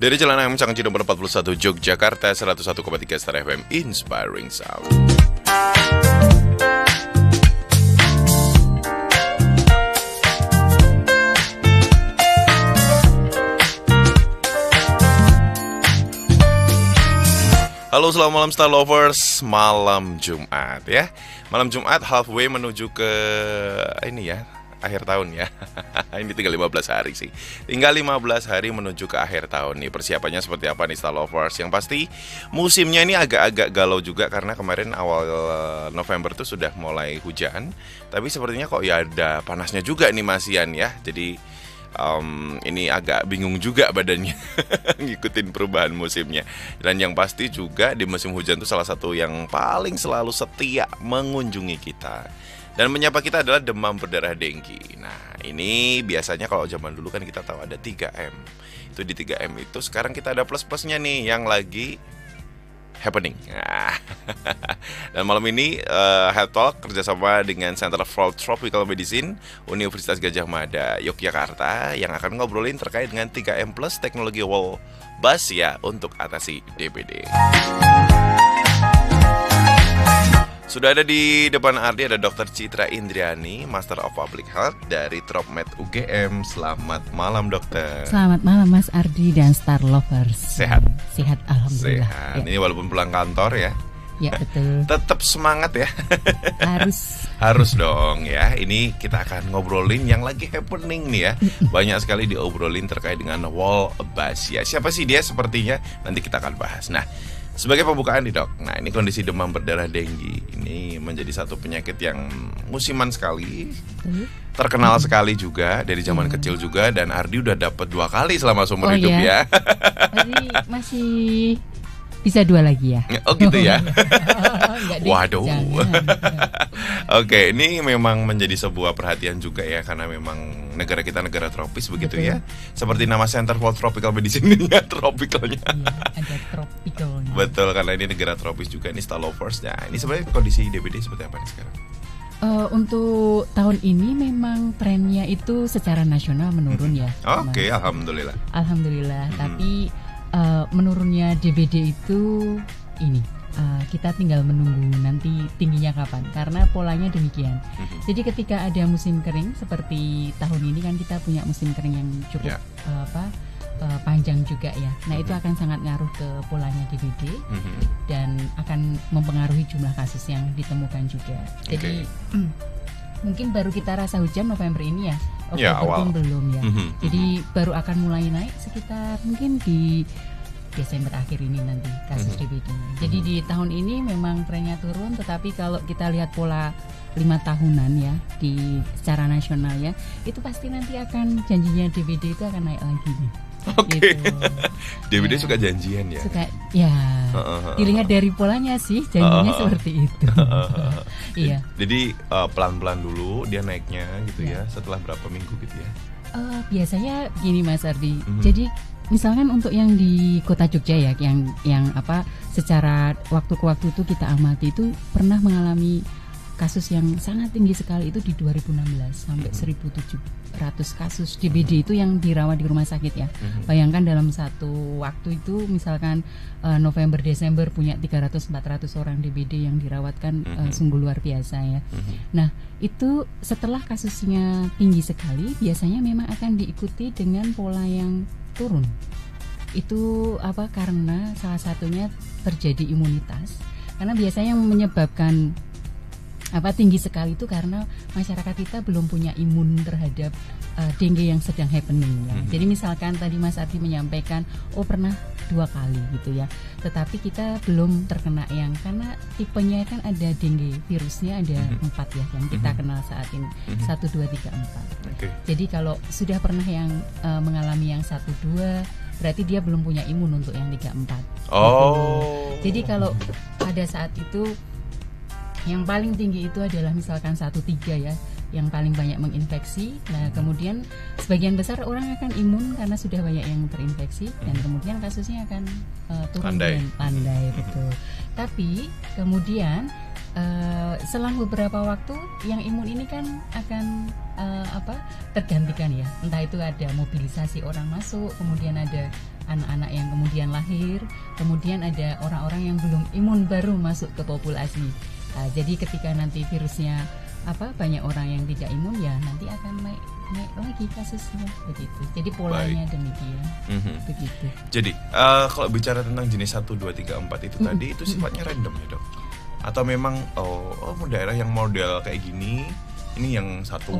Dari Jalan AM Cangci nomor 41 Yogyakarta 101,3 Star FM Inspiring Sound. Halo, selamat malam Star Lovers. Malam Jumat ya. Malam Jumat halfway menuju ke ini ya, akhir tahun ya. Ini tinggal 15 hari sih. Tinggal 15 hari menuju ke akhir tahun nih. Persiapannya seperti apa nih Star Lovers? Yang pasti musimnya ini agak-agak galau juga karena kemarin awal November tuh sudah mulai hujan. Tapi sepertinya kok ya ada panasnya juga nih Masian ya. Jadi ini agak bingung juga badannya ngikutin perubahan musimnya. Dan yang pasti juga di musim hujan itu salah satu yang paling selalu setia mengunjungi kita dan menyapa kita adalah demam berdarah dengki. Nah ini biasanya kalau zaman dulu kan kita tahu ada 3M. Itu di 3M itu sekarang kita ada plus-plusnya nih yang lagi happening. Dan malam ini Health Talk kerjasama dengan Center for Tropical Medicine Universitas Gadjah Mada Yogyakarta yang akan ngobrolin terkait dengan 3M Plus teknologi wall bus ya untuk atasi DBD. Sudah ada di depan Ardi ada Dr. Citra Indriani, Master of Public Health dari TropMed UGM. Selamat malam dokter. Selamat malam Mas Ardi dan Star Lovers. Sehat? Sehat, alhamdulillah. Sehat. Ya. Ini walaupun pulang kantor ya. Ya betul. Tetap semangat ya. Harus dong ya. Ini kita akan ngobrolin yang lagi happening nih ya. Banyak sekali diobrolin terkait dengan wall bus ya. Siapa sih dia sepertinya? Nanti kita akan bahas. Nah, sebagai pembukaan nih dok, nah ini kondisi demam berdarah dengki ini menjadi satu penyakit yang musiman sekali, terkenal sekali juga dari zaman kecil juga, dan Ardi udah dapat 2 kali selama seumur hidup ya. Jadi masih bisa 2 lagi ya? Oh gitu ya. Waduh. Jangan. Oke, ini memang menjadi sebuah perhatian juga ya karena memang negara kita negara tropis begitu. Betul. Ya. Seperti nama Center for Tropical Medicine ini ya, tropicalnya. Iya, ada tropicalnya. Betul, karena ini negara tropis juga, ini Star Lovers. Nah, ini sebenarnya kondisi DBD seperti apa nih sekarang? Untuk tahun ini memang trennya itu secara nasional menurun ya. Oke, alhamdulillah. Alhamdulillah, tapi menurunnya DBD itu ini kita tinggal menunggu nanti tingginya kapan karena polanya demikian. Jadi ketika ada musim kering seperti tahun ini kan kita punya musim kering yang cukup panjang juga ya. Nah itu akan sangat ngaruh ke polanya DBD dan akan mempengaruhi jumlah kasus yang ditemukan juga. Jadi mungkin baru kita rasa hujan November ini ya. Oktober pun belum ya. Jadi baru akan mulai naik sekitar mungkin di Desember akhir ini nanti kasus DBD. Jadi di tahun ini memang trennya turun, tetapi kalau kita lihat pola 5 tahunan ya di secara nasional ya, itu pasti nanti akan janjinya DBD itu akan naik lagi nih. Oke. Gitu. DBD suka janjian ya. Suka ya. Dilihat dari polanya sih janjinya seperti itu. Iya. Jadi pelan-pelan dulu dia naiknya gitu ya. Setelah berapa minggu gitu ya? Biasanya gini Mas Ardi. Jadi misalkan untuk yang di Kota Jogja ya, yang apa secara waktu ke waktu itu kita amati itu pernah mengalami kasus yang sangat tinggi sekali itu di 2016 sampai 1.700 kasus DBD itu yang dirawat di rumah sakit ya. Bayangkan dalam satu waktu itu misalkan November Desember punya 300-400 orang DBD yang dirawatkan sungguh luar biasa ya. Nah itu setelah kasusnya tinggi sekali biasanya memang akan diikuti dengan pola yang turun. Itu apa? Karena salah satunya terjadi imunitas. Karena biasanya yang menyebabkan tinggi sekali itu karena masyarakat kita belum punya imun terhadap dengue yang sedang happening ya. Jadi misalkan tadi Mas Ardi menyampaikan pernah 2 kali gitu ya. Tetapi kita belum terkena yang karena tipenya kan ada dengue virusnya ada 4 ya yang kita kenal saat ini. 1, 2, 3, 4. Jadi kalau sudah pernah yang mengalami yang 1, 2 berarti dia belum punya imun untuk yang 3, 4. Gitu. Jadi kalau pada saat itu yang paling tinggi itu adalah misalkan 1, 3 ya, yang paling banyak menginfeksi. Nah kemudian sebagian besar orang akan imun karena sudah banyak yang terinfeksi dan kemudian kasusnya akan turun pandai betul. Tapi kemudian selang beberapa waktu yang imun ini kan akan tergantikan ya. Entah itu ada mobilisasi orang masuk, kemudian ada anak-anak yang kemudian lahir, kemudian ada orang-orang yang belum imun baru masuk ke populasi. Jadi ketika nanti virusnya banyak orang yang tidak imun, ya nanti akan naik lagi kasusnya begitu. Jadi polanya demikian. Begitu. Jadi kalau bicara tentang jenis 1, 2, 3, 4 itu tadi itu sifatnya random ya dok? Atau memang daerah yang model kayak gini, ini yang 1,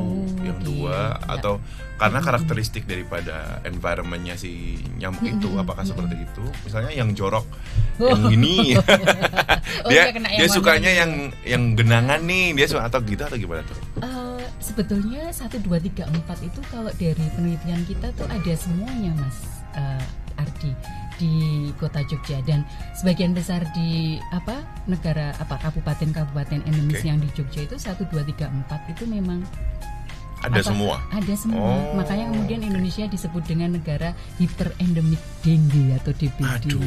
yang 2, atau karena karakteristik daripada environmentnya si nyamuk itu, apakah seperti itu? Misalnya yang jorok, yang ini, dia sukanya yang genangan nih, dia suka atau gitu atau gimana tuh? Sebetulnya 1, 2, 3, 4 itu kalau dari penelitian kita tuh ada semuanya Mas Ardi di Kota Jogja, dan sebagian besar di kabupaten endemis yang di Jogja itu 1, 2, 3, 4 itu memang ada semua. Ada semua. Makanya kemudian Indonesia disebut dengan negara hiperendemik dengue atau DBD.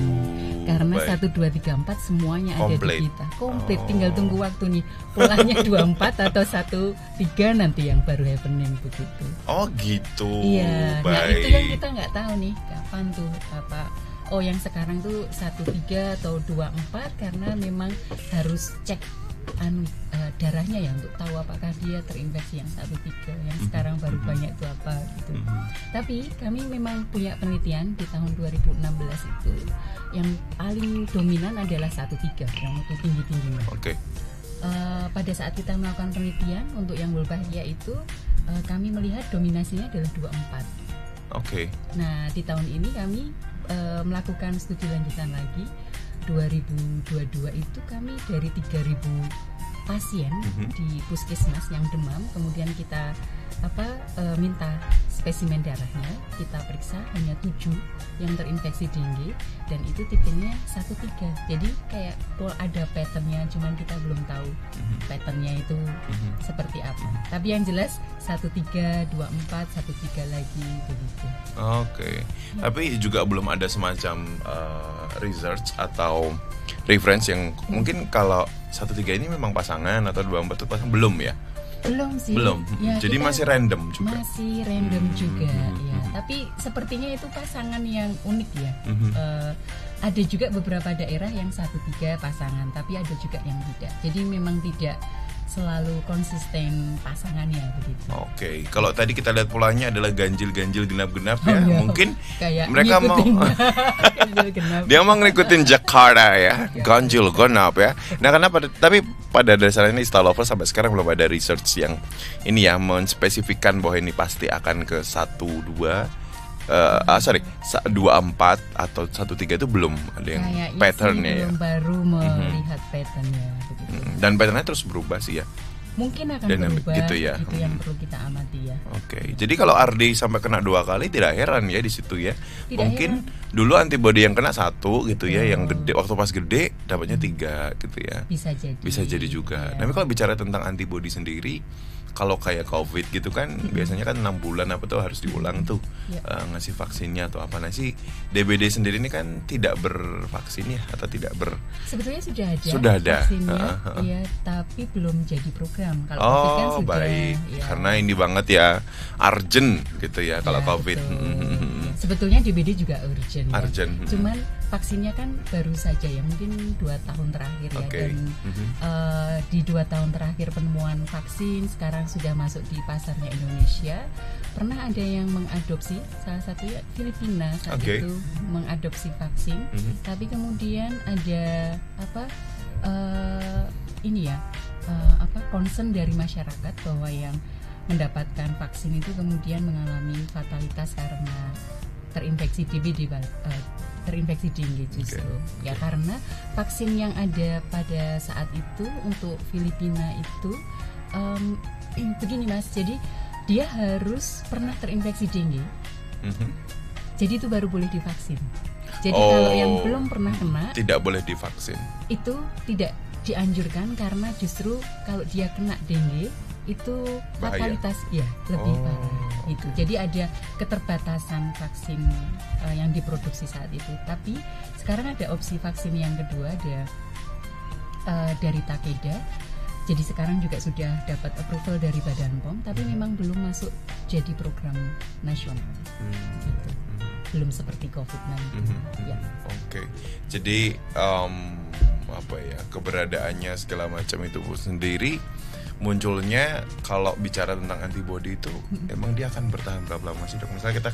Karena 1, 2, 3, 4 semuanya ada di kita. Komplit. Tinggal tunggu waktu nih. Polanya 24 atau 1, 3 nanti yang baru happening begitu. Oh gitu. Iya. Nah itu yang kita nggak tahu nih kapan tuh yang sekarang tuh 1, 3 atau 2, 4 karena memang harus cek darahnya ya untuk tahu apakah dia terinfeksi yang 1, 3 yang sekarang baru banyak itu apa gitu. Tapi kami memang punya penelitian di tahun 2016 itu yang paling dominan adalah 1, 3 yang untuk tinggi-tingginya. Pada saat kita melakukan penelitian untuk yang Wolbachia itu kami melihat dominasinya adalah 2, 4. Nah di tahun ini kami melakukan studi lanjutan lagi 2022 itu kami dari 3.000 pasien di puskesmas yang demam, kemudian kita minta spesimen darahnya, kita periksa hanya 7 yang terinfeksi dengue dan itu tipenya 1, 3. Jadi kayak ada patternnya, cuman kita belum tahu patternnya itu seperti apa. Tapi yang jelas 1, 3, 2, 4, 1, 3 lagi begitu. Tapi juga belum ada semacam research atau reference yang mungkin kalau 1, 3 ini memang pasangan atau 2, 4 itu pasangan, belum ya? Belum sih. Ya, jadi masih random juga. Masih random juga ya. Tapi sepertinya itu pasangan yang unik ya. Ada juga beberapa daerah yang 1, 3 pasangan, tapi ada juga yang tidak. Jadi memang tidak selalu konsisten pasangannya begitu. Kalau tadi kita lihat polanya adalah ganjil-ganjil genap-genap ya. Mungkin kayak mereka mau dia mau ngikutin Jakarta ya, ganjil genap ya. Nah, tapi pada dasarnya ini Star Lovers sampai sekarang belum ada research yang ini ya menspesifikkan bahwa ini pasti akan ke 1, 2 2, 4 atau 1, 3 itu belum ada yang patternnya ya. Baru melihat patternnya begitu. Dan patternnya terus berubah sih ya. Mungkin akan berubah gitu ya. Itu yang perlu kita amati ya. Jadi kalau Ardi sampai kena 2 kali tidak heran ya di situ ya. Mungkin heran. dulu antibody yang kena 1 gitu ya, yang gede waktu pas gede dapatnya 3 gitu ya. Bisa jadi juga. Tapi kalau bicara tentang antibody sendiri, kalau kayak COVID gitu kan biasanya kan 6 bulan harus diulang tuh ngasih vaksinnya atau apa. Nah si DBD sendiri ini kan tidak bervaksin ya atau tidak sebetulnya sudah ada vaksinnya ya, tapi belum jadi program. Kalau COVID kan sudah baik ya. Karena ini banget ya urgent gitu ya kalau COVID. Sebetulnya DBD juga urgent. Cuman vaksinnya kan baru saja ya, mungkin 2 tahun terakhir ya. Dan di 2 tahun terakhir penemuan vaksin sekarang sudah masuk di pasarnya Indonesia. Pernah ada yang mengadopsi, salah satunya Filipina saat itu mengadopsi vaksin. Tapi kemudian ada concern dari masyarakat bahwa yang mendapatkan vaksin itu kemudian mengalami fatalitas karena terinfeksi DBD, terinfeksi dengue justru. Ya karena vaksin yang ada pada saat itu untuk Filipina itu begini Mas, jadi dia harus pernah terinfeksi dengue. Jadi itu baru boleh divaksin. Jadi kalau yang belum pernah kena tidak boleh divaksin. Itu tidak dianjurkan karena justru kalau dia kena dengue itu fatalitas ya lebih parah itu. Jadi ada keterbatasan vaksin yang diproduksi saat itu. Tapi sekarang ada opsi vaksin yang kedua, ada dari Takeda. Jadi sekarang juga sudah dapat approval dari Badan POM, tapi memang belum masuk jadi program nasional. Gitu. Belum seperti COVID-19. Ya. Oke. Jadi apa ya, keberadaannya segala macam itu sendiri munculnya kalau bicara tentang antibody itu emang dia akan bertahan berapa lama sih, Dok? Misalnya kita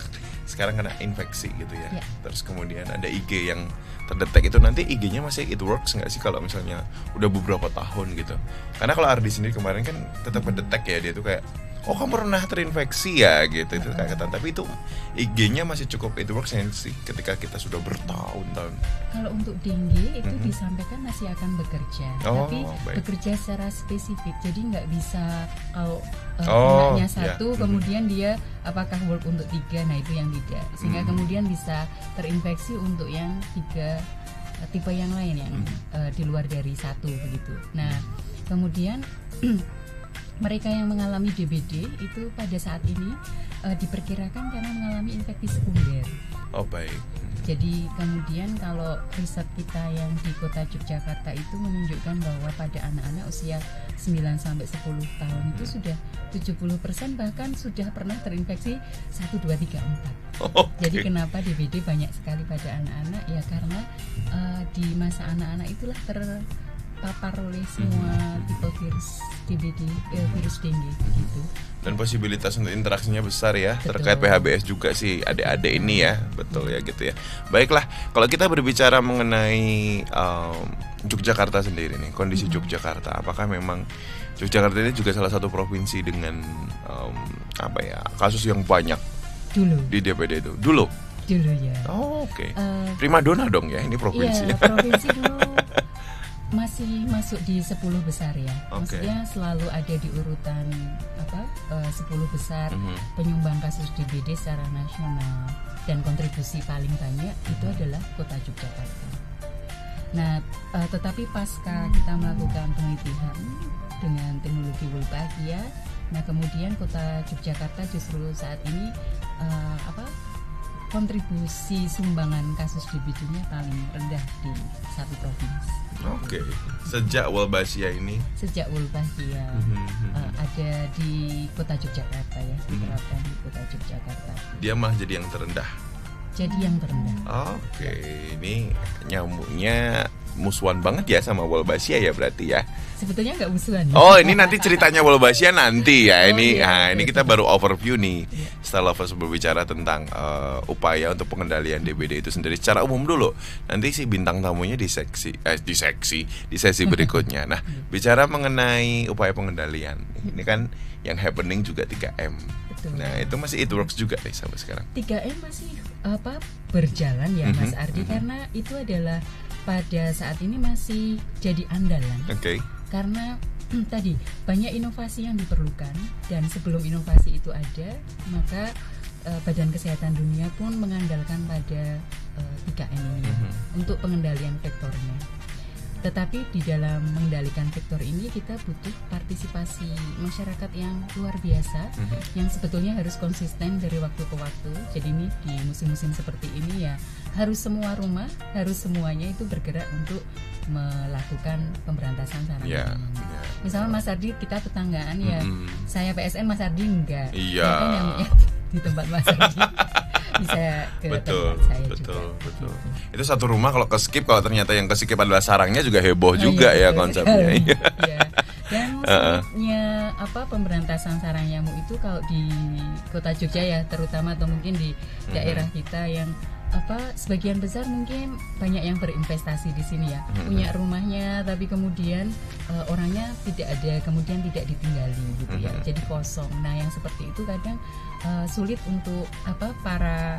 sekarang kena infeksi gitu ya. Terus kemudian ada IG yang terdetek, itu nanti IG-nya masih it works nggak sih kalau misalnya udah beberapa tahun gitu? Karena kalau Ardi sendiri kemarin kan tetap mendetek ya, dia tuh kayak oh kamu pernah terinfeksi ya gitu, itu kayak kata, tapi itu IG-nya masih cukup it works sih ketika kita sudah bertahun-tahun. Kalau untuk dengue itu disampaikan masih akan bekerja, tapi bekerja secara spesifik, jadi nggak bisa kalau kenanya satu kemudian dia apakah work untuk 3, nah itu yang tidak, sehingga kemudian bisa terinfeksi untuk yang 3 tipe yang lain yang di luar dari 1 begitu. Nah kemudian mereka yang mengalami DBD itu pada saat ini diperkirakan karena mengalami infeksi sekunder. Oh baik. Jadi kemudian kalau riset kita yang di Kota Yogyakarta itu menunjukkan bahwa pada anak-anak usia 9-10 tahun itu sudah 70% bahkan sudah pernah terinfeksi 1, 2, 3, 4. Jadi kenapa DBD banyak sekali pada anak-anak? Ya karena di masa anak-anak itulah terpapar oleh semua tipe virus DBD, virus dengue begitu. Dan posibilitas untuk interaksinya besar ya. Betul. Terkait PHBS juga sih adik-adik ini ya, betul ya gitu ya. Baiklah, kalau kita berbicara mengenai Yogyakarta sendiri nih, kondisi Yogyakarta, apakah memang Yogyakarta ini juga salah satu provinsi dengan kasus yang banyak dulu di DBD itu? Dulu ya. Oh, oke. Primadona dong ya ini provinsi. Iya, provinsi dulu masih masuk di 10 besar ya. Maksudnya selalu ada di urutan 10 besar penyumbang kasus DBD secara nasional, dan kontribusi paling banyak itu adalah Kota Yogyakarta. Nah, tetapi pasca kita melakukan penelitian dengan teknologi Wolbachia, nah kemudian Kota Yogyakarta justru saat ini kontribusi sumbangan kasus DBD-nya paling rendah di satu provinsi. Oke. Sejak Wolbachia ini? Sejak Wolbachia ada di Kota Yogyakarta ya, diterapkan di Kota Yogyakarta. Dia mah jadi yang terendah. Jadi yang terendah. Oke, ini nyamuknya musuhan banget ya sama Wolbachia ya berarti ya. Sebetulnya nggak musuhan. Oh, ini nanti ceritanya Wolbachia nanti ya. Ini kita baru overview nih. Setelah Lovers berbicara tentang upaya untuk pengendalian DBD itu sendiri secara umum dulu. Nanti si bintang tamunya di sesi berikutnya. Nah, bicara mengenai upaya pengendalian. Ini kan yang happening juga 3M. Betul. Nah, itu masih it works juga nih sampai sekarang. 3M masih berjalan ya Mas Ardi, karena itu adalah pada saat ini masih jadi andalan. Oke. Karena tadi banyak inovasi yang diperlukan, dan sebelum inovasi itu ada, maka Badan Kesehatan Dunia pun mengandalkan pada 3M ini untuk pengendalian vektornya. Tetapi di dalam mengendalikan vektor ini kita butuh partisipasi masyarakat yang luar biasa, yang sebetulnya harus konsisten dari waktu ke waktu. Jadi ini di musim-musim seperti ini ya harus semua rumah, harus semuanya itu bergerak untuk melakukan pemberantasan sarang nyamuk. Misalnya Mas Ardi kita tetanggaan ya, saya PSN Mas Ardi enggak. Iya. Kan nyamuknya di tempat Mas Ardi. Bisa ke tempat saya juga. Betul. Itu satu rumah kalau ke-skip, kalau ternyata yang ke-skip adalah sarangnya juga heboh juga ya konsepnya. Iya. Dan maksudnya pemberantasan sarang nyamuk itu kalau di Kota Jogja ya terutama, atau mungkin di daerah kita yang sebagian besar mungkin banyak yang berinvestasi di sini ya, punya rumahnya tapi kemudian orangnya tidak ada, kemudian tidak ditinggali gitu ya, jadi kosong. Nah yang seperti itu kadang sulit untuk para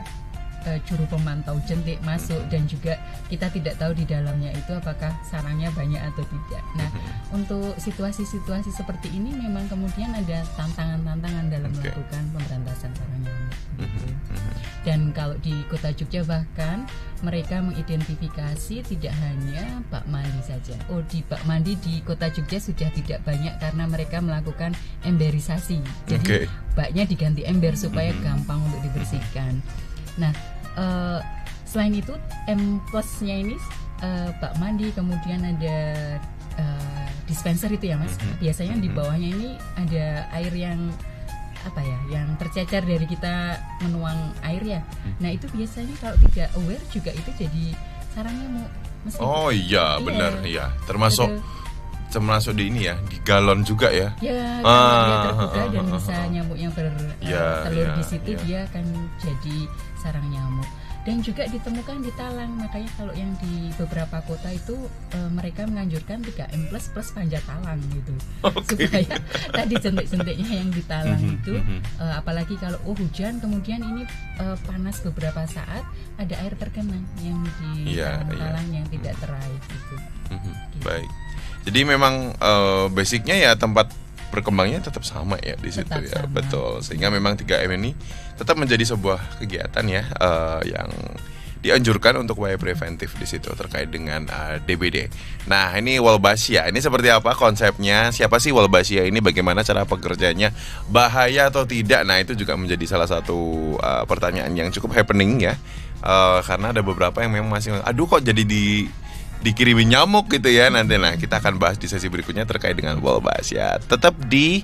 juru pemantau jentik masuk, dan juga kita tidak tahu di dalamnya itu apakah sarangnya banyak atau tidak. Nah untuk situasi-situasi seperti ini memang kemudian ada tantangan-tantangan dalam melakukan pemberantasan sarang nyamuk gitu. Dan kalau di Kota Jogja bahkan mereka mengidentifikasi tidak hanya bak mandi saja. Di bak mandi di Kota Jogja sudah tidak banyak karena mereka melakukan emberisasi. Jadi baknya diganti ember supaya gampang untuk dibersihkan. Nah, selain itu M+-nya ini bak mandi, kemudian ada dispenser itu ya Mas. Biasanya di bawahnya ini ada air yang yang tercecer dari kita menuang air ya. Nah itu biasanya kalau tidak aware juga itu jadi sarang nyamuk. Oh iya benar ya. Termasuk di ini ya, di galon juga ya. Ya, kalau dia terbuka dan bisa nyamuk yang bertelur di situ dia akan jadi sarang nyamuk. Dan juga ditemukan di talang, makanya kalau yang di beberapa kota itu mereka menganjurkan 3M plus panjat talang gitu. Supaya tadi jentik-jentiknya yang di talang itu apalagi kalau hujan kemudian ini panas beberapa saat ada air terkena yang di talang yang tidak terair gitu. Baik. Jadi memang basicnya ya tempat berkembangnya tetap sama ya di situ ya. Sama. Betul. Sehingga memang 3M ini tetap menjadi sebuah kegiatan ya yang dianjurkan untuk upaya preventif di situ terkait dengan DBD. Nah, ini Wolbachia. Ini seperti apa konsepnya? Siapa sih Wolbachia ini? Bagaimana cara pekerjaannya? Bahaya atau tidak? Nah, itu juga menjadi salah satu pertanyaan yang cukup happening ya. Karena ada beberapa yang memang masih kok jadi dikirimin nyamuk gitu ya nanti. Nah kita akan bahas di sesi berikutnya terkait dengan Wolbachia. Tetap di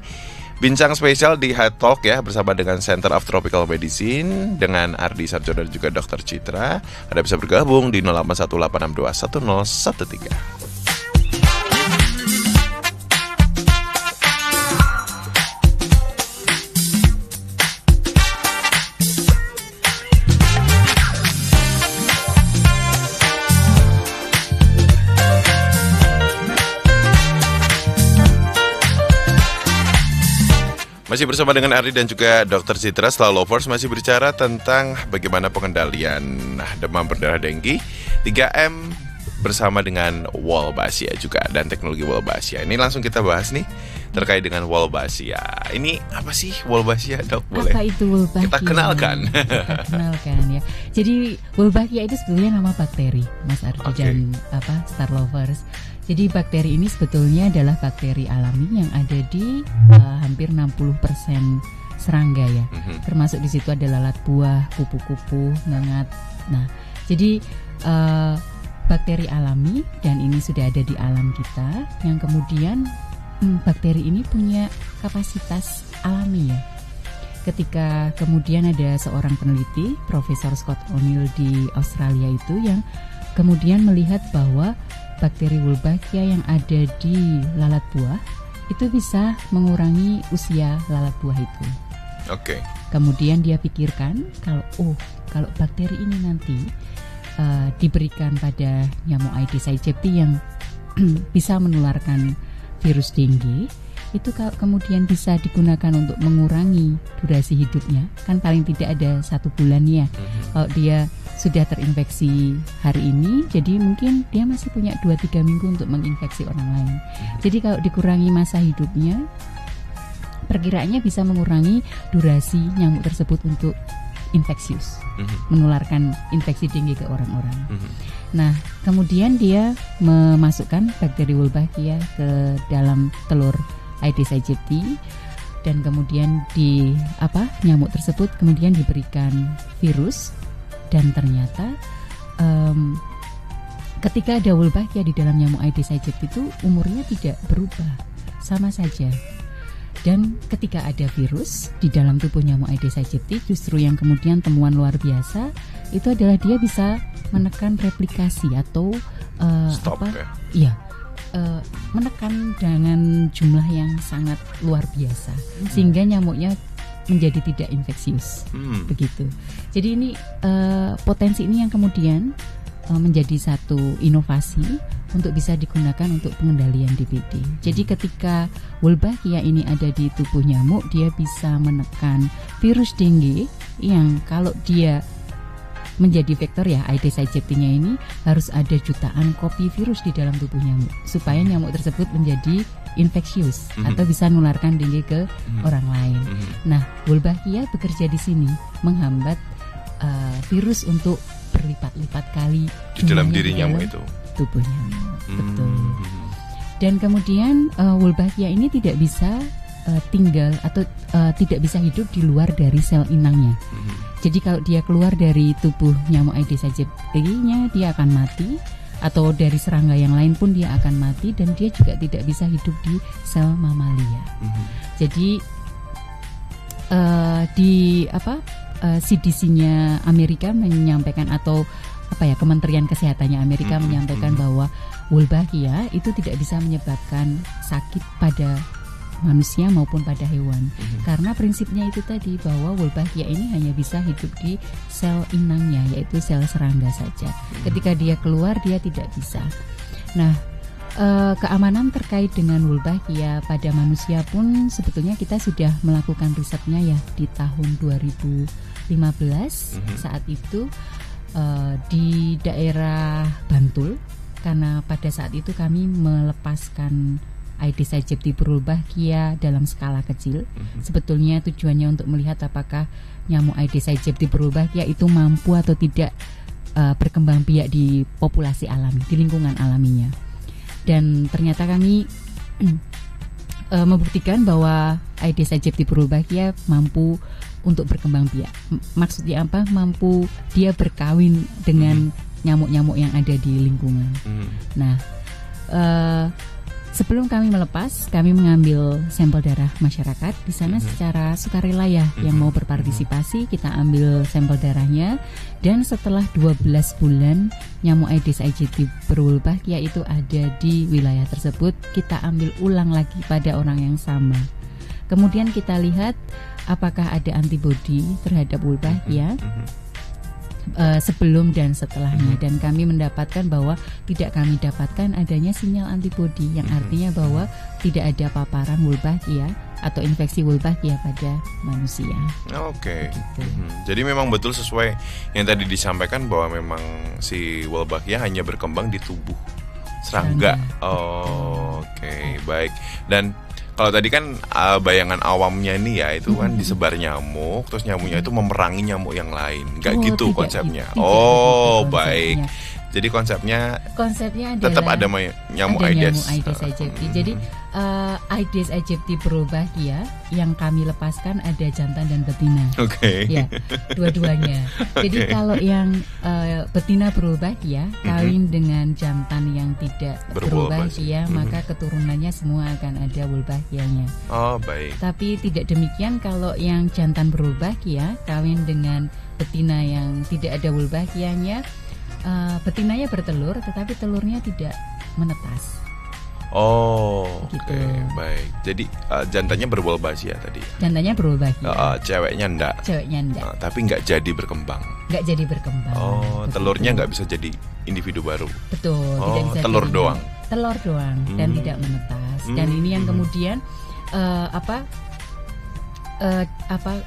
bincang spesial di Health Talk ya bersama dengan Center of Tropical Medicine dengan Ardi Sarjo dan juga Dr. Citra. Anda bisa bergabung di 0818621013. Masih bersama dengan Ardi dan juga Dr. Citra. Star Lovers masih berbicara tentang bagaimana pengendalian demam berdarah denggi 3M bersama dengan Wolbachia juga dan teknologi Wolbachia. Ini langsung kita bahas nih terkait dengan Wolbachia. Ini apa sih Wolbachia, Dok? Boleh? Apa itu Wolbachia? Kita kenalkan. Ya. Jadi Wolbachia itu sebetulnya nama bakteri, Mas Ardi dan Star Lovers. Jadi bakteri ini sebetulnya adalah bakteri alami yang ada di hampir 60% serangga ya. Termasuk di situ ada lalat buah, kupu-kupu, ngengat. Nah, jadi bakteri alami dan ini sudah ada di alam kita yang kemudian bakteri ini punya kapasitas alami ya. Ketika kemudian ada seorang peneliti, Profesor Scott O'Neill di Australia itu yang kemudian melihat bahwa bakteri Wolbachia yang ada di lalat buah itu bisa mengurangi usia lalat buah itu. Oke. Kemudian dia pikirkan kalau bakteri ini nanti diberikan pada nyamuk Aedes aegypti yang bisa menularkan virus dengue, itu kemudian bisa digunakan untuk mengurangi durasi hidupnya. Kan paling tidak ada 1 bulan ya. Kalau dia sudah terinfeksi hari ini, jadi mungkin dia masih punya 2-3 minggu untuk menginfeksi orang lain. Jadi kalau dikurangi masa hidupnya, perkiraannya bisa mengurangi durasi nyamuk tersebut untuk infeksius, menularkan infeksi dengue ke orang-orang. Nah, kemudian dia memasukkan bakteri Wolbachia ke dalam telur Aedes aegypti dan kemudian nyamuk tersebut kemudian diberikan virus. Dan ternyata ketika ada Wolbachia di dalam nyamuk Aedes aegypti itu umurnya tidak berubah, sama saja. Dan ketika ada virus di dalam tubuh nyamuk Aedes aegypti, justru yang kemudian temuan luar biasa itu adalah dia bisa menekan replikasi atau menekan dengan jumlah yang sangat luar biasa sehingga nyamuknya menjadi tidak infeksius, begitu. Jadi ini potensi ini yang kemudian menjadi satu inovasi untuk bisa digunakan untuk pengendalian DBD. Jadi ketika Wolbachia ini ada di tubuh nyamuk, dia bisa menekan virus dengue yang kalau dia menjadi vektor ya Aedes aegypti-nya ini harus ada jutaan kopi virus di dalam tubuh nyamuk supaya nyamuk tersebut menjadi infeksius atau bisa menularkan dengue ke orang lain. Nah, Wolbachia bekerja di sini menghambat virus untuk berlipat-lipat kali di dalam diri nyamuk itu, tubuh nyamuk. Betul. Dan kemudian Wolbachia ini tidak bisa tinggal atau tidak bisa hidup di luar dari sel inangnya. Jadi kalau dia keluar dari tubuh nyamuk Aedes aegypti-nya dia akan mati atau dari serangga yang lain pun dia akan mati, dan dia juga tidak bisa hidup di sel mamalia. Jadi CDC-nya Amerika menyampaikan, atau Kementerian Kesehatannya Amerika menyampaikan bahwa Wolbachia itu tidak bisa menyebabkan sakit pada manusia maupun pada hewan. Karena prinsipnya itu tadi, bahwa Wolbachia ini hanya bisa hidup di sel inangnya, yaitu sel serangga saja. Ketika dia keluar, dia tidak bisa. Nah, keamanan terkait dengan Wolbachia pada manusia pun sebetulnya kita sudah melakukan risetnya ya di tahun 2015. Saat itu di daerah Bantul, karena pada saat itu kami melepaskan Aedes aegypti berwolbachia dalam skala kecil. Sebetulnya tujuannya untuk melihat apakah nyamuk Aedes aegypti berwolbachia itu mampu atau tidak berkembang biak di populasi alami, di lingkungan alaminya. Dan ternyata kami membuktikan bahwa Aedes aegypti berwolbachia mampu untuk berkembang biak. Maksudnya apa? Mampu dia berkawin dengan nyamuk-nyamuk yang ada di lingkungan. Nah, sebelum kami melepas, kami mengambil sampel darah masyarakat di sana secara sukarela ya. Yang mau berpartisipasi, kita ambil sampel darahnya, dan setelah 12 bulan nyamuk Aedes aegypti berwolbachia itu ada di wilayah tersebut, kita ambil ulang lagi pada orang yang sama. Kemudian kita lihat apakah ada antibodi terhadap Wolbachia sebelum dan setelahnya, dan kami mendapatkan bahwa tidak kami dapatkan adanya sinyal antibodi, yang artinya bahwa tidak ada paparan Wolbachia atau infeksi Wolbachia pada manusia. Oke. Jadi memang betul sesuai yang tadi disampaikan, bahwa memang si Wolbachia hanya berkembang di tubuh serangga. Oke, baik. Dan kalau tadi kan bayangan awamnya ini ya, itu kan disebar nyamuk, terus nyamuknya itu memerangi nyamuk yang lain. Enggak gitu tidak, konsepnya. Baik. Jadi konsepnya adalah tetap ada nyamuk Aedes aegypti. Jadi Aedes aegypti berwolbachia yang kami lepaskan ada jantan dan betina. Ya, dua-duanya. Jadi kalau yang betina berwolbachia kawin dengan jantan yang tidak berwolbachia, maka keturunannya semua akan ada Wolbachianya. Baik. Tapi tidak demikian kalau yang jantan berwolbachia kawin dengan betina yang tidak ada Wolbachianya. Betinanya bertelur, tetapi telurnya tidak menetas. Oke, baik. Jadi jantannya berwolbachia tadi. Jantannya berwolbachia. Ceweknya enggak. Tapi enggak jadi berkembang. Betul. Telurnya enggak bisa jadi individu baru. Betul. Tidak bisa telur doang. Dan tidak menetas. Dan ini yang kemudian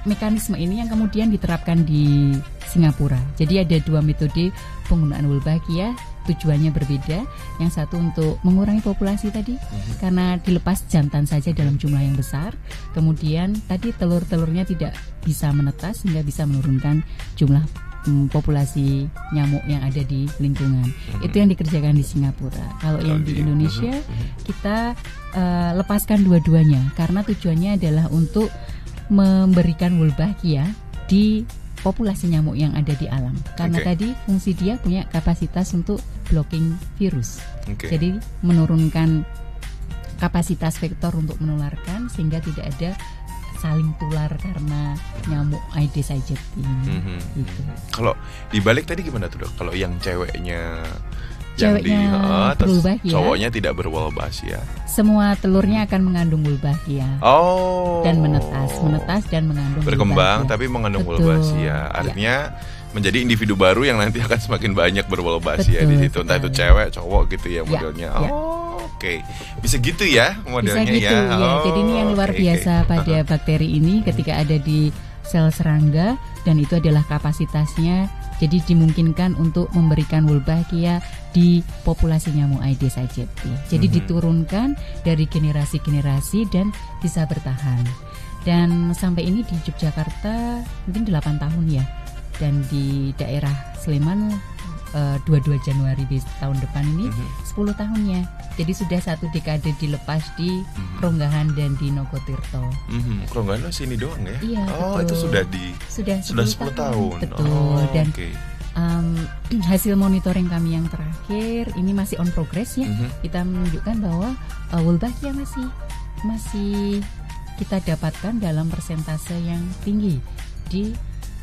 mekanisme ini yang kemudian diterapkan di Singapura. Jadi ada dua metode penggunaan Wolbachia, tujuannya berbeda. Yang satu untuk mengurangi populasi tadi, karena dilepas jantan saja dalam jumlah yang besar. Kemudian tadi telur-telurnya tidak bisa menetas, sehingga bisa menurunkan jumlah populasi nyamuk yang ada di lingkungan. Itu yang dikerjakan di Singapura. Kalau yang di Indonesia kita lepaskan dua-duanya, karena tujuannya adalah untuk memberikan Wolbachia di populasi nyamuk yang ada di alam. Karena tadi fungsi dia punya kapasitas untuk blocking virus. Jadi menurunkan kapasitas vektor untuk menularkan, sehingga tidak ada saling tular karena nyamuk Aedes aegypti ini. Gitu. Kalau dibalik tadi gimana tuh, Dok? Kalau yang ceweknya terus cowoknya tidak berwolbachia, semua telurnya akan mengandung Wolbachia. Dan menetas dan mengandung berkembang Wolbachia. Tapi mengandung Wolbachia. Artinya menjadi individu baru yang nanti akan semakin banyak berwolbachia di situ. Entah itu cewek, cowok gitu ya modelnya. Oke. Bisa gitu ya modelnya. Bisa gitu ya. Jadi ini yang luar biasa pada bakteri ini ketika ada di sel serangga, dan itu adalah kapasitasnya. Jadi dimungkinkan untuk memberikan Wolbachia di populasi nyamuk Aedes aegypti. Jadi diturunkan dari generasi-generasi dan bisa bertahan. Dan sampai ini di Yogyakarta mungkin 8 tahun ya. Dan di daerah Sleman 22 Januari tahun depan ini 10 tahunnya. Jadi sudah 1 dekade dilepas di Kronggahan dan di Nogotirto. Kronggahan sini doang ya? Iya, itu sudah 10 tahun. Betul. Dan hasil monitoring kami yang terakhir ini masih on progress ya. Kita menunjukkan bahwa Wolbachia masih kita dapatkan dalam persentase yang tinggi di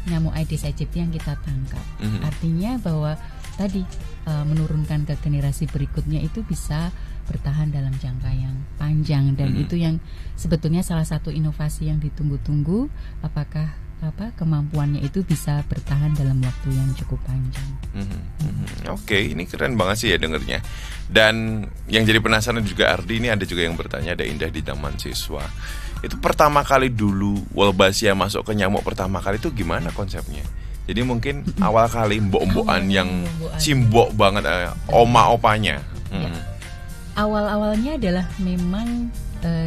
nyamuk Aedes aegypti yang kita tangkap. Artinya bahwa tadi menurunkan ke generasi berikutnya itu bisa bertahan dalam jangka yang panjang, dan itu yang sebetulnya salah satu inovasi yang ditunggu-tunggu, apakah kemampuannya itu bisa bertahan dalam waktu yang cukup panjang. Oke, ini keren banget sih ya dengernya. Dan yang jadi penasaran juga Ardi, ini ada juga yang bertanya, ada Indah di Taman Siswa. Itu pertama kali dulu Wolbachia masuk ke nyamuk pertama kali itu gimana konsepnya? Jadi mungkin awal kali mbok-mbokan yang cimbok banget, oma-opanya. Awal-awalnya adalah memang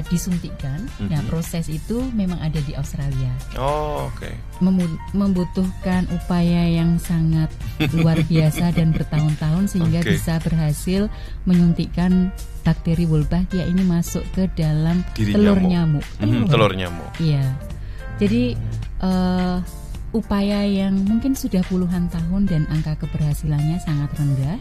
disuntikkan. Nah, proses itu memang ada di Australia. Oke. Membutuhkan upaya yang sangat luar biasa dan bertahun-tahun sehingga bisa berhasil menyuntikkan bakteri Wolbachia ini masuk ke dalam telur nyamuk. Telur nyamuk. Iya. Jadi upaya yang mungkin sudah puluhan tahun dan angka keberhasilannya sangat rendah.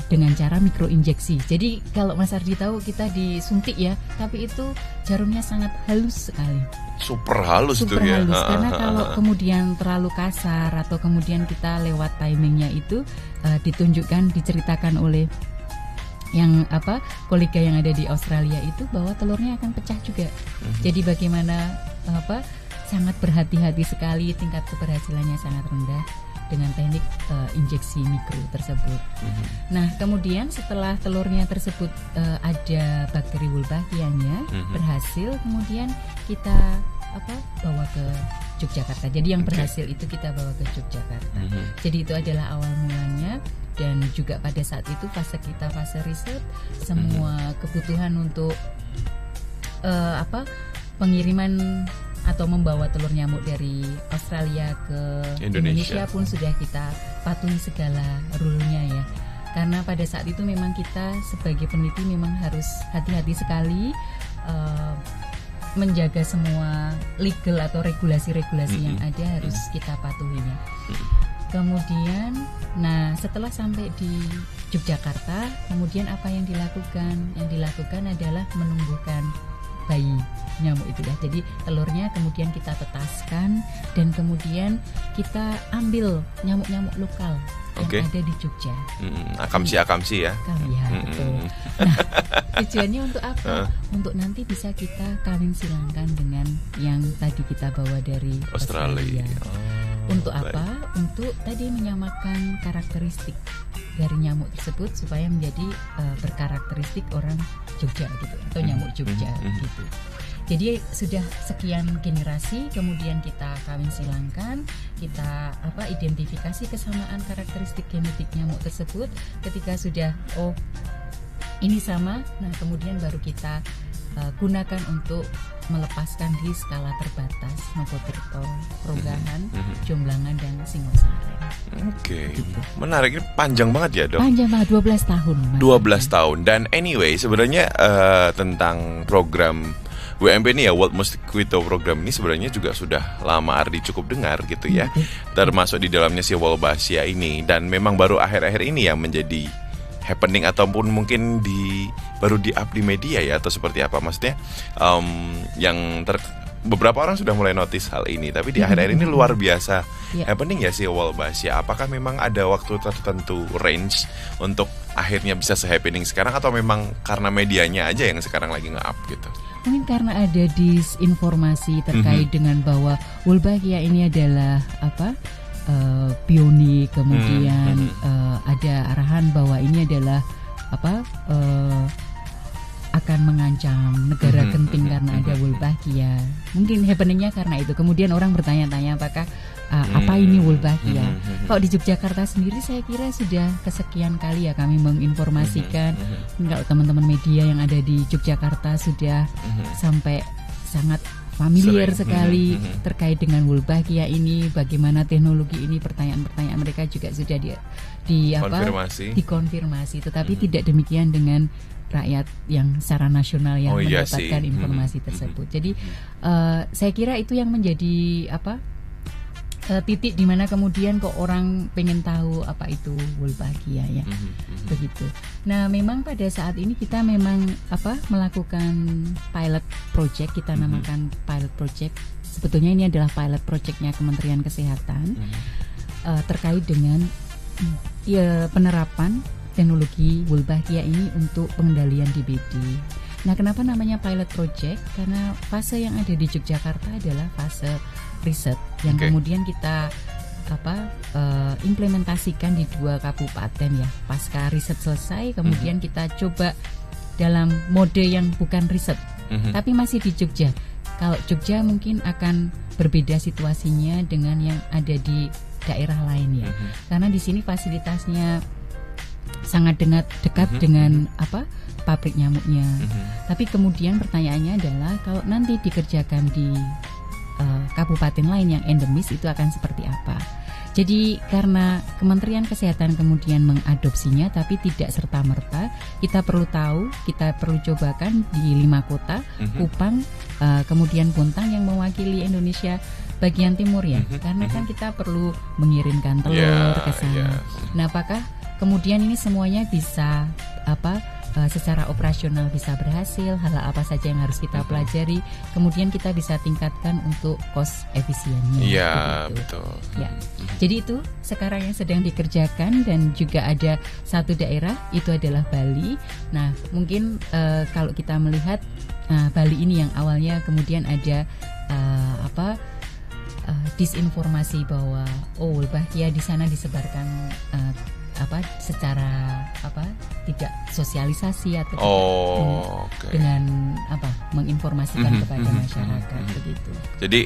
Dengan cara mikroinjeksi. Jadi kalau Mas Ardi tahu kita disuntik ya, tapi itu jarumnya sangat halus sekali. Super halus Super tuh ya. halus. Karena kalau kemudian terlalu kasar atau kemudian kita lewat timingnya itu diceritakan oleh yang kolega yang ada di Australia itu bahwa telurnya akan pecah juga. Jadi bagaimana sangat berhati-hati sekali, tingkat keberhasilannya sangat rendah dengan teknik injeksi mikro tersebut. Nah, kemudian setelah telurnya tersebut ada bakteri Wolbachia-nya berhasil, kemudian kita bawa ke Yogyakarta. Jadi yang berhasil itu kita bawa ke Yogyakarta. Jadi itu adalah awal mulanya, dan juga pada saat itu fase riset, semua kebutuhan untuk pengiriman atau membawa telur nyamuk dari Australia ke Indonesia pun sudah kita patuhi segala rule-nya ya. Karena pada saat itu memang kita sebagai peneliti memang harus hati-hati sekali menjaga semua legal atau regulasi-regulasi yang ada harus kita patuhinya. Kemudian, setelah sampai di Yogyakarta, kemudian apa yang dilakukan? Yang dilakukan adalah menumbuhkan bayi nyamuk itu ya. Jadi telurnya kemudian kita tetaskan dan kemudian kita ambil nyamuk-nyamuk lokal yang ada di Jogja. Akamsi ya. Betul. Nah, tujuannya untuk apa? Untuk nanti bisa kita kawin silangkan dengan yang tadi kita bawa dari Australia. Untuk apa? Untuk tadi menyamakan karakteristik dari nyamuk tersebut supaya menjadi berkarakteristik orang Jogja gitu, atau nyamuk Jogja gitu. Jadi sudah sekian generasi kemudian kita kawin silangkan, kita identifikasi kesamaan karakteristik genetik nyamuk tersebut. Ketika sudah ini sama, nah kemudian baru kita gunakan untuk melepaskan di skala terbatas Mojokerto, Rogahan, Jomblangan, dan Singosaren. Gitu. Menarik, ini panjang banget ya dok? Panjang banget, 12 tahun. 12 tahun. Dan anyway, sebenarnya tentang program WMP ini ya, World Mosquito Program ini sebenarnya juga sudah lama Ardi cukup dengar gitu ya. Termasuk di dalamnya si Wolbachia ini. Dan memang baru akhir-akhir ini yang menjadi happening, ataupun mungkin baru di-up di media ya, atau seperti apa maksudnya, beberapa orang sudah mulai notice hal ini, tapi di akhir-akhir ini luar biasa happening ya si Wolbachia. Apakah memang ada waktu tertentu, range untuk akhirnya bisa se-happening sekarang, atau memang karena medianya aja yang sekarang lagi nge-up gitu? Mungkin karena ada disinformasi terkait dengan bahwa Wolbachia ini adalah bionik, kemudian ada arahan bahwa ini adalah akan mengancam negara genting karena ada Wolbachia. Mungkin happeningnya karena itu. Kemudian orang bertanya-tanya apakah apa ini Wolbachia. Kalau di Yogyakarta sendiri saya kira sudah kesekian kali ya kami menginformasikan. Kalau teman-teman media yang ada di Yogyakarta sudah sampai sangat familiar sekali terkait dengan Wolbachia ini, bagaimana teknologi ini, pertanyaan-pertanyaan mereka juga sudah dikonfirmasi. Tetapi tidak demikian dengan rakyat yang secara nasional yang mendapatkan informasi tersebut. Jadi saya kira itu yang menjadi titik di mana kemudian kok orang pengen tahu apa itu Wolbachia ya. Begitu. Nah, memang pada saat ini kita memang melakukan pilot project, kita namakan pilot project. Sebetulnya ini adalah pilot projectnya Kementerian Kesehatan terkait dengan penerapan teknologi Wolbachia ini untuk pengendalian DBD. Nah, kenapa namanya pilot project? Karena fase yang ada di Yogyakarta adalah fase riset yang kemudian kita implementasikan di 2 kabupaten ya. Pasca riset selesai, kemudian kita coba dalam mode yang bukan riset, tapi masih di Jogja. Kalau Jogja mungkin akan berbeda situasinya dengan yang ada di daerah lain ya. Karena di sini fasilitasnya sangat dekat dengan pabrik nyamuknya. Tapi kemudian pertanyaannya adalah kalau nanti dikerjakan di kabupaten lain yang endemis itu akan seperti apa? Jadi karena Kementerian Kesehatan kemudian mengadopsinya tapi tidak serta-merta, kita perlu tahu, kita perlu cobakan di 5 kota, Kupang, kemudian Bontang yang mewakili Indonesia bagian timur ya. Karena kan kita perlu mengirimkan telur ke sana. Nah, apakah kemudian ini semuanya bisa secara operasional bisa berhasil, hal apa saja yang harus kita pelajari, kemudian kita bisa tingkatkan untuk cost efisiennya. Iya, betul. Ya. Jadi itu sekarang yang sedang dikerjakan dan juga ada satu daerah itu adalah Bali. Nah, mungkin kalau kita melihat Bali ini yang awalnya kemudian ada disinformasi bahwa Wolbachia di sana disebarkan secara tidak sosialisasi atau dengan menginformasikan kepada masyarakat begitu. Jadi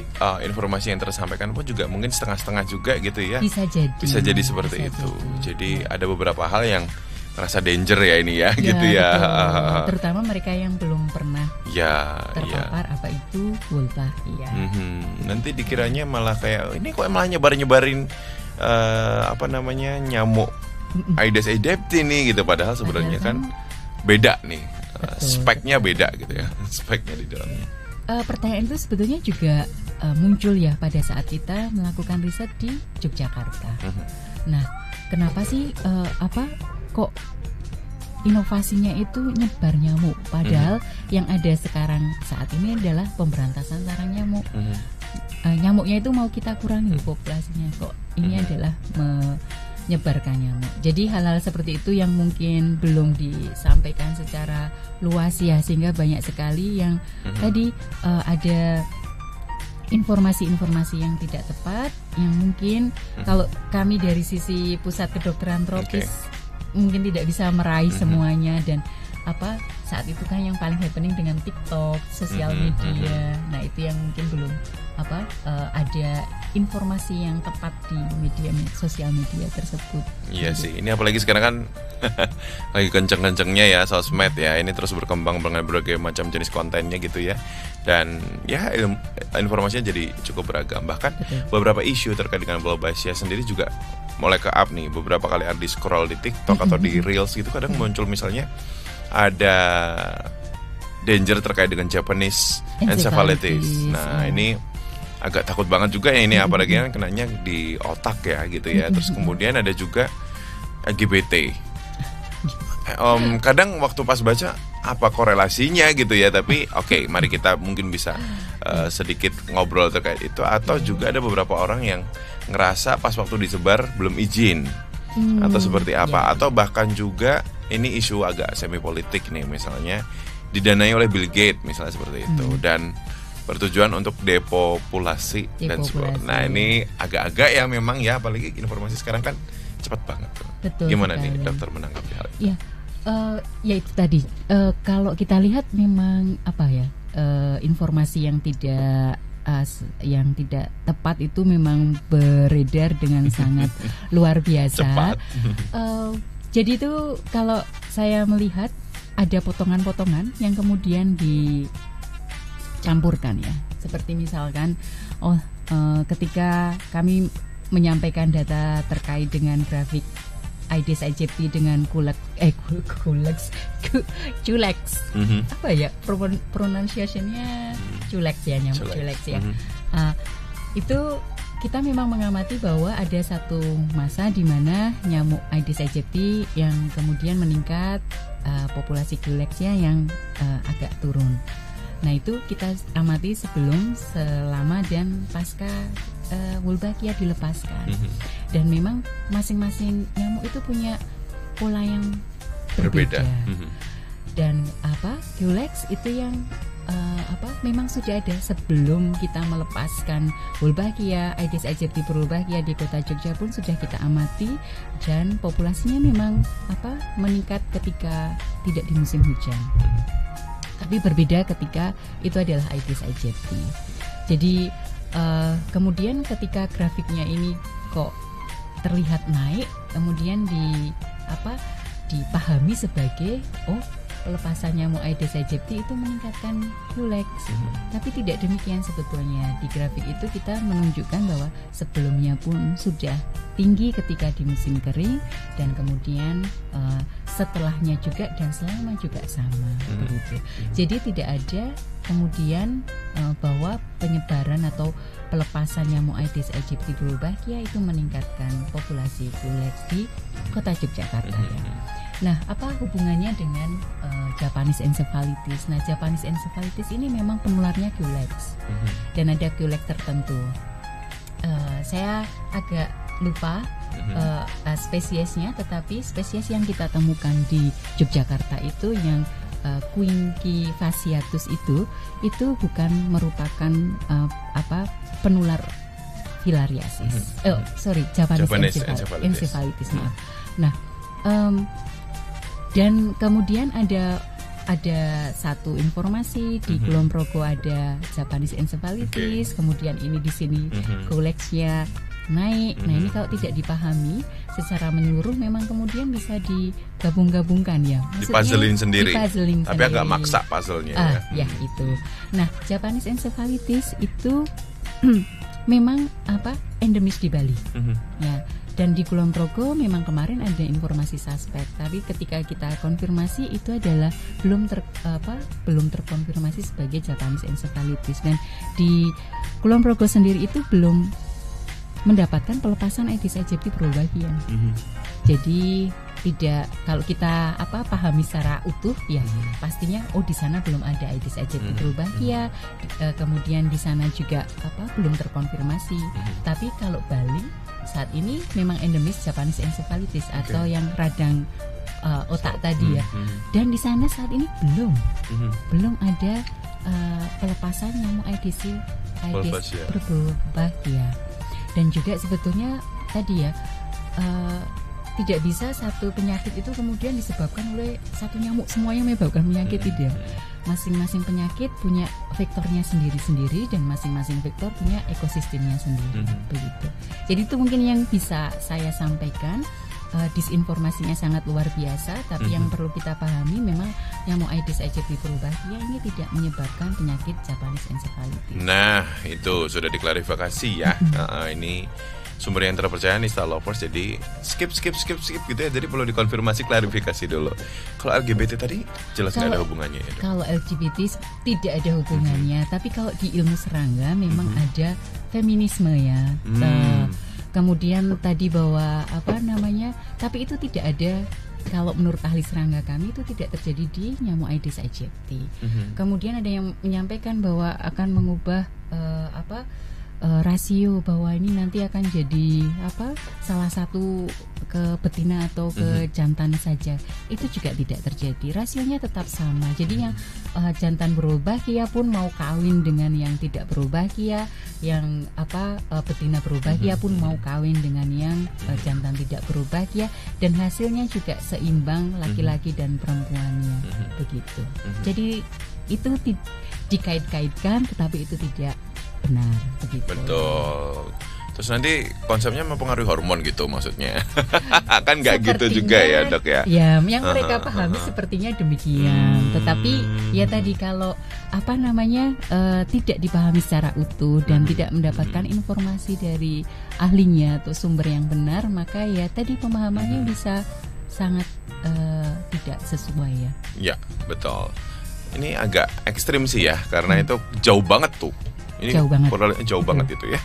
informasi yang tersampaikan pun juga mungkin setengah-setengah juga gitu ya. Bisa jadi seperti itu. Jadi ada beberapa hal yang merasa danger ya ini ya gitu ya. Terutama mereka yang belum pernah terpapar apa itu Wolbachia. Nanti dikiranya malah kayak ini kok malah nyebarin nyamuk Aedes aegypti nih gitu, padahal sebenarnya kan beda nih, speknya beda gitu ya, speknya di dalamnya. Pertanyaan itu sebetulnya juga muncul ya pada saat kita melakukan riset di Yogyakarta. Nah, kenapa sih kok inovasinya itu nyebar nyamuk, padahal yang ada sekarang saat ini adalah pemberantasan sarang nyamuk. Nyamuknya itu mau kita kurangi populasinya, kok ini adalah menyebarkan nyamuk. Jadi hal-hal seperti itu yang mungkin belum disampaikan secara luas ya, sehingga banyak sekali yang tadi ada informasi-informasi yang tidak tepat, yang mungkin kalau kami dari sisi pusat kedokteran tropis mungkin tidak bisa meraih semuanya. Dan saat itu kan yang paling happening dengan TikTok, sosial media. Nah, itu yang mungkin belum ada informasi yang tepat di sosial media tersebut. Iya sih, ini apalagi sekarang kan lagi kenceng-kencengnya ya sosmed ya. Ini terus berkembang dengan berbagai macam jenis kontennya gitu ya. Dan ya informasinya jadi cukup beragam. Bahkan beberapa isu terkait dengan Wolbachia sendiri juga mulai ke up nih. Beberapa kali ada di scroll di TikTok atau di Reels gitu, kadang muncul misalnya ada danger terkait dengan Japanese encephalitis. Nah, ini agak takut banget juga ya ini, apalagi kan kenanya di otak ya gitu ya. Terus kemudian ada juga LGBT. Kadang waktu pas baca apa korelasinya gitu ya, tapi mari kita mungkin bisa sedikit ngobrol terkait itu. Atau juga ada beberapa orang yang ngerasa pas waktu disebar belum izin atau seperti apa, atau bahkan juga ini isu agak semi politik nih, misalnya didanai oleh Bill Gates misalnya seperti itu, dan bertujuan untuk depopulasi dan sebagainya. Nah, ini agak-agak ya memang ya, apalagi informasi sekarang kan cepat banget. Betul. Gimana nih dokter menanggapi hal itu? Ya itu tadi. Kalau kita lihat memang informasi yang tidak tepat itu memang beredar dengan sangat luar biasa. Jadi itu kalau saya melihat ada potongan-potongan yang kemudian dicampurkan ya. Seperti misalkan ketika kami menyampaikan data terkait dengan grafik Aedes aegypti dengan culex. Apa ya pronunciation-nya? Culex ya, nyamuk culex ya. Itu kita memang mengamati bahwa ada satu masa di mana nyamuk Aedes aegypti yang kemudian meningkat, populasi Culex-nya yang agak turun. Nah itu kita amati sebelum, selama dan pasca Wolbachia dilepaskan. Dan memang masing-masing nyamuk itu punya pola yang berbeda. Dan Culex itu yang memang sudah ada sebelum kita melepaskan Wolbachia, Aedes aegypti Wolbachia di kota Jogja pun sudah kita amati, dan populasinya memang meningkat ketika tidak di musim hujan. Tapi berbeda ketika itu adalah Aedes aegypti. Jadi kemudian ketika grafiknya ini kok terlihat naik, kemudian dipahami sebagai pelepasan nyamuk Aedes aegypti itu meningkatkan Culex. Tapi tidak demikian sebetulnya. Di grafik itu kita menunjukkan bahwa sebelumnya pun sudah tinggi ketika di musim kering, dan kemudian setelahnya juga dan selama juga sama begitu. Jadi tidak ada kemudian bahwa penyebaran atau pelepasan nyamuk Aedes aegypti Wolbachia itu meningkatkan populasi Culex di kota Yogyakarta ya. Nah, apa hubungannya dengan Japanese encephalitis? Nah, Japanese encephalitis ini memang penularnya Culex, dan ada Culex tertentu. Saya agak lupa spesiesnya, tetapi spesies yang kita temukan di Yogyakarta itu yang Quincke fasciatus itu bukan merupakan penular filariasis. Japanese encephalitis. Maaf. Nah, dan kemudian ada satu informasi di Kulon Progo ada Japanese encephalitis, kemudian ini di sini Culex-nya naik. Nah ini kalau tidak dipahami secara menyeluruh memang kemudian bisa digabung-gabungkan ya. Dipuzzlein sendiri. Tapi agak maksa puzzle-nya ya. Itu. Nah Japanese encephalitis itu memang endemis di Bali. Ya. Dan di Kulon Progo memang kemarin ada informasi suspek, tapi ketika kita konfirmasi itu adalah belum terkonfirmasi sebagai Japanese encephalitis. Dan di Kulon Progo sendiri itu belum mendapatkan pelepasan Aedes aegypti Wolbachia. Jadi tidak, kalau kita pahami secara utuh ya pastinya di sana belum ada Aedes aegypti Wolbachia, kemudian di sana juga belum terkonfirmasi. Tapi kalau Bali saat ini memang endemis Japanese encephalitis atau yang radang otak tadi ya. Dan di sana saat ini belum ada pelepasan nyamuk Aedes Wolbachia. Dan juga sebetulnya tadi ya tidak bisa satu penyakit itu kemudian disebabkan oleh satu nyamuk semuanya menyebabkan penyakit, tidak. Masing-masing penyakit punya vektornya sendiri-sendiri dan masing-masing vektor punya ekosistemnya sendiri begitu. Jadi itu mungkin yang bisa saya sampaikan. Disinformasinya sangat luar biasa, tapi yang perlu kita pahami memang nyamuk Aedes aegypti Wolbachia ini tidak menyebabkan penyakit Japanese encephalitis. Nah, itu sudah diklarifikasi ya. Ini sumber yang terpercaya nih Star Lovers, jadi skip gitu ya. Jadi perlu dikonfirmasi, klarifikasi dulu. Kalau LGBT tadi jelas nggak ada hubungannya ya, Dok? Kalau LGBT tidak ada hubungannya, tapi kalau di ilmu serangga memang ada feminisme ya. Kemudian tadi bahwa tapi itu tidak ada, kalau menurut ahli serangga kami itu tidak terjadi di nyamuk Aedes aegypti. Kemudian ada yang menyampaikan bahwa akan mengubah rasio, bahwa ini nanti akan jadi salah satu ke betina atau ke jantan saja. Itu juga tidak terjadi, rasionya tetap sama. Jadi yang jantan Wolbachia pun mau kawin dengan yang tidak Wolbachia, yang betina Wolbachia pun mau kawin dengan yang jantan tidak Wolbachia, dan hasilnya juga seimbang laki-laki dan perempuannya begitu. Jadi itu dikait-kaitkan, tetapi itu tidak benar begitu. Betul. Terus nanti konsepnya mempengaruhi hormon gitu maksudnya. Kan nggak gitu juga ya, Dok ya. Ya, yang mereka pahami sepertinya demikian. Tetapi ya tadi kalau tidak dipahami secara utuh dan tidak mendapatkan informasi dari ahlinya atau sumber yang benar, maka ya tadi pemahamannya bisa sangat tidak sesuai ya. Ya, betul. Ini agak ekstrim sih ya, karena itu jauh banget tuh. Ini jauh banget itu ya.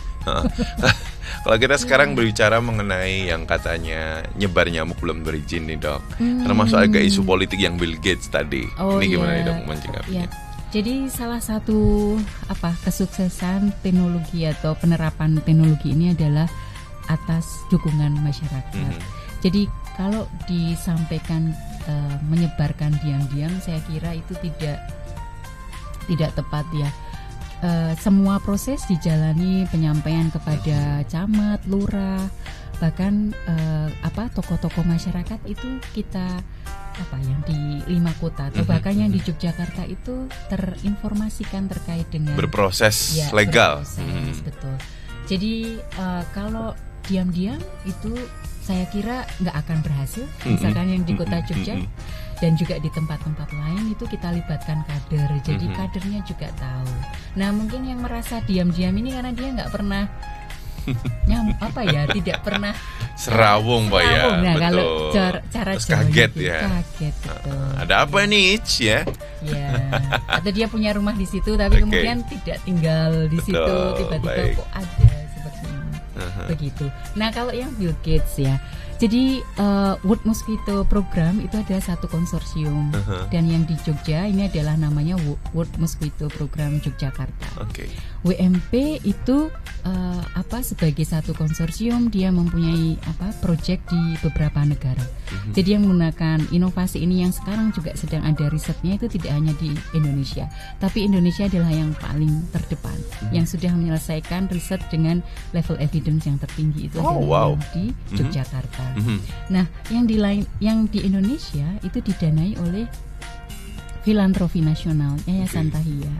Kalau kita sekarang berbicara mengenai yang katanya nyebar nyamuk belum berizin nih dok, termasuk agak isu politik yang Bill Gates tadi. Ini gimana nih dok mencikapinya? Jadi salah satu kesuksesan teknologi atau penerapan teknologi ini adalah atas dukungan masyarakat. Jadi kalau disampaikan menyebarkan diam-diam, saya kira itu tidak tepat ya. Semua proses dijalani penyampaian kepada camat, lurah, bahkan tokoh-tokoh masyarakat itu kita yang di 5 kota atau bahkan yang di Yogyakarta itu terinformasikan terkait dengan berproses legal. Berproses, betul. Jadi kalau diam-diam itu saya kira nggak akan berhasil. Misalkan yang di kota Jogja dan juga di tempat-tempat lain itu kita libatkan kader, jadi kadernya juga tahu. Nah mungkin yang merasa diam-diam ini karena dia nggak pernah tidak pernah serawung Pak ya. Nah betul. kalau cara kaget gitu, ya. Kaget betul. Ada apa nih ya? Ya. Atau dia punya rumah di situ tapi kemudian tidak tinggal di situ, tiba-tiba kok ada seperti ini. Begitu. Nah kalau yang Bill Gates ya, jadi World Mosquito Program itu ada satu konsorsium dan yang di Jogja ini adalah namanya World Mosquito Program Yogyakarta. WMP itu sebagai satu konsorsium, dia mempunyai proyek di beberapa negara. Jadi yang menggunakan inovasi ini yang sekarang juga sedang ada risetnya itu tidak hanya di Indonesia, tapi Indonesia adalah yang paling terdepan, yang sudah menyelesaikan riset dengan level evidence yang tertinggi itu adalah di Yogyakarta. Nah, yang di Indonesia itu didanai oleh Filantropi Nasional Yayasan Tahiyya.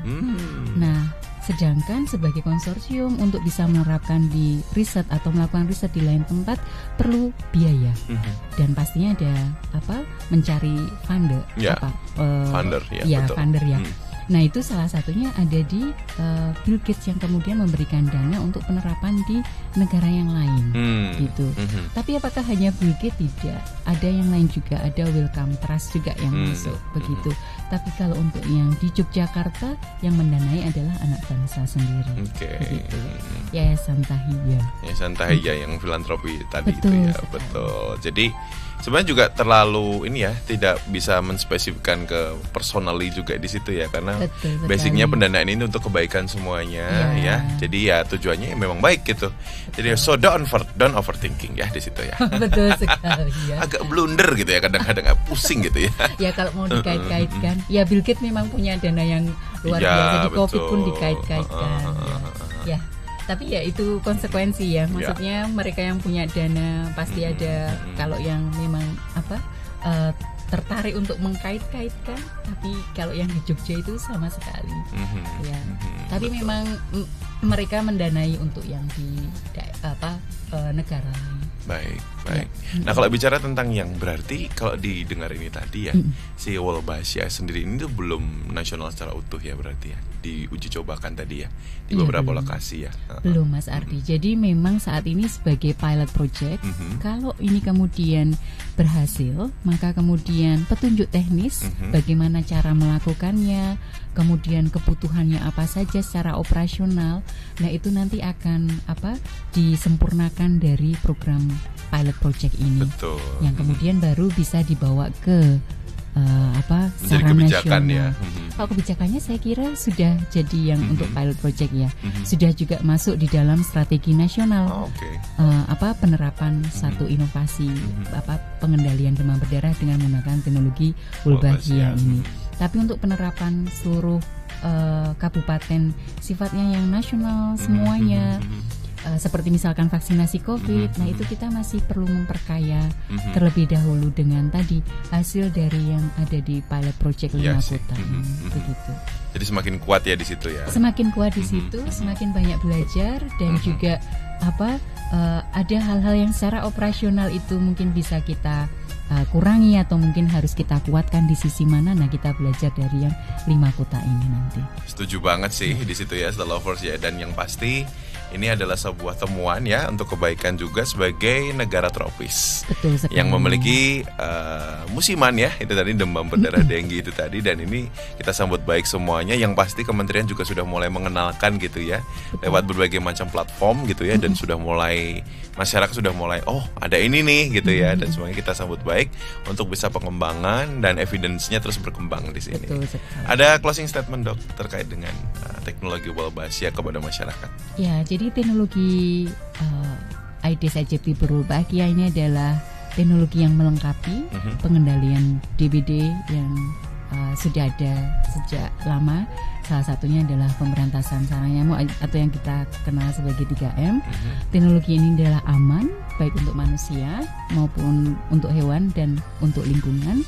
Nah, sedangkan sebagai konsorsium untuk bisa menerapkan di riset atau melakukan riset di lain tempat perlu biaya dan pastinya ada mencari funder, funder ya. Nah itu salah satunya ada di Bill Gates yang kemudian memberikan dana untuk penerapan di negara yang lain gitu. Tapi apakah hanya Bill Gates? Tidak, ada yang lain juga, ada Wellcome Trust juga yang masuk begitu. Tapi kalau untuk yang di Yogyakarta yang mendanai adalah anak bangsa sendiri. Begitu. Yayasan Tahiyya. Yayasan Tahiyya yang filantropi tadi betul, itu ya, betul. Jadi sebenarnya juga terlalu tidak bisa menspesifikkan ke personally juga di situ ya, karena basicnya pendanaan ini untuk kebaikan semuanya ya. Jadi ya tujuannya memang baik gitu. Jadi don't overthinking ya di situ ya. Betul sekali ya. Agak blunder gitu ya, kadang-kadang pusing gitu ya. Ya kalau mau dikait-kaitkan, ya Bill Gates memang punya dana yang luar biasa, di COVID pun dikait-kaitkan. Ya. Tapi ya itu konsekuensi ya, maksudnya mereka yang punya dana pasti ada. Kalau yang memang tertarik untuk mengkait-kaitkan, tapi kalau yang di Jogja itu sama sekali ya. Tapi memang mereka mendanai untuk yang di negara lain. Baik. Nah kalau bicara tentang yang berarti kalau didengar ini tadi ya, si Wolbachia sendiri ini tuh belum nasional secara utuh ya berarti ya, diuji cobakan tadi ya di beberapa lokasi ya. Belum Mas Ardi. Jadi memang saat ini sebagai pilot project, kalau ini kemudian berhasil, maka kemudian petunjuk teknis bagaimana cara melakukannya, kemudian kebutuhannya apa saja secara operasional. Nah itu nanti akan disempurnakan dari program pilot project ini. Betul. Yang kemudian baru bisa dibawa ke secara kebijakan nasional. ya. Kalau kebijakannya saya kira sudah jadi yang untuk pilot project ya. Sudah juga masuk di dalam strategi nasional. Penerapan satu inovasi pengendalian demam berdarah dengan menggunakan teknologi Wolbachia ini. Tapi untuk penerapan seluruh kabupaten sifatnya yang nasional semuanya. Seperti misalkan vaksinasi COVID, nah itu kita masih perlu memperkaya terlebih dahulu dengan tadi hasil dari yang ada di pilot project 5 kota begitu. Jadi semakin kuat ya di situ ya. Semakin kuat di situ, semakin banyak belajar dan juga ada hal-hal yang secara operasional itu mungkin bisa kita kurangi atau mungkin harus kita kuatkan di sisi mana. Nah kita belajar dari yang 5 kota ini nanti. Setuju banget sih di situ ya, The Lovers ya. Dan yang pasti ini adalah sebuah temuan ya untuk kebaikan juga sebagai negara tropis. Betul sekali. Yang memiliki musiman ya, itu tadi demam berdarah dengue itu tadi, dan ini kita sambut baik semuanya. Yang pasti kementerian juga sudah mulai mengenalkan gitu ya, lewat berbagai macam platform gitu ya, dan sudah mulai masyarakat sudah mulai ada ini nih gitu ya, dan semuanya kita sambut baik untuk bisa pengembangan dan evidence-nya terus berkembang di sini. Betul sekali. Ada closing statement dok terkait dengan teknologi Walbahasia kepada masyarakat? Ya, jadi teknologi Aedes aegypti berbahagia ini adalah teknologi yang melengkapi pengendalian DBD yang sudah ada sejak lama. Salah satunya adalah pemberantasan sarang nyamuk atau yang kita kenal sebagai 3M. Teknologi ini adalah aman baik untuk manusia maupun untuk hewan dan untuk lingkungan.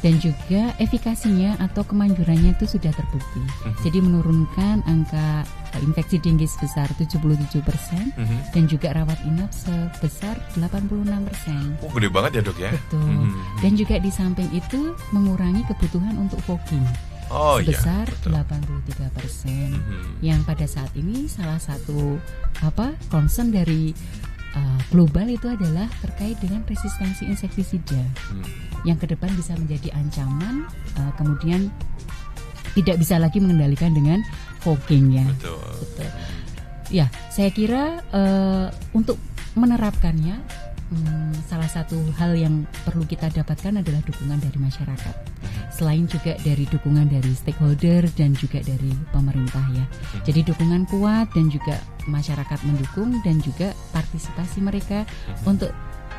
Dan juga efikasinya atau kemanjurannya itu sudah terbukti. Jadi menurunkan angka infeksi dengue sebesar 77% dan juga rawat inap sebesar 86%. Gede banget ya dok ya. Betul. Dan juga di samping itu mengurangi kebutuhan untuk fogging sebesar 83%. Yang pada saat ini salah satu concern dari global itu adalah terkait dengan resistensi insektisida yang ke depan bisa menjadi ancaman, kemudian tidak bisa lagi mengendalikan dengan fogging ya. Betul. Ya, saya kira untuk menerapkannya salah satu hal yang perlu kita dapatkan adalah dukungan dari masyarakat. Selain juga dari dukungan dari stakeholder dan juga dari pemerintah ya. Jadi dukungan kuat dan juga masyarakat mendukung dan juga partisipasi mereka untuk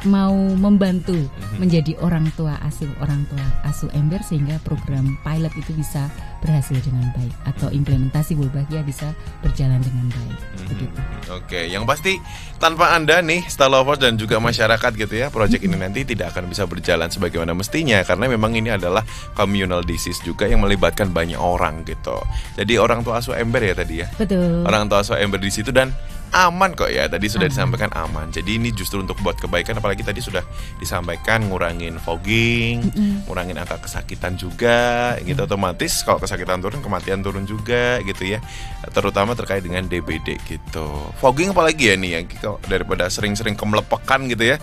mau membantu menjadi orang tua asuh ember sehingga program pilot itu bisa berhasil dengan baik atau implementasi Walbahagia bisa berjalan dengan baik. Begitu. Oke, yang pasti tanpa Anda nih Star Lovers dan juga masyarakat gitu ya, proyek ini nanti tidak akan bisa berjalan sebagaimana mestinya karena memang ini adalah communal disease juga yang melibatkan banyak orang gitu. Jadi orang tua asuh ember ya tadi ya. Betul. Orang tua asuh ember di situ dan aman kok ya, tadi sudah disampaikan aman. Jadi ini justru untuk buat kebaikan, apalagi tadi sudah disampaikan ngurangin fogging, ngurangin angka kesakitan juga gitu. Otomatis kalau kesakitan turun, kematian turun juga gitu ya. Terutama terkait dengan DBD gitu. Fogging apalagi ya nih yang daripada sering-sering kemelepekan gitu ya.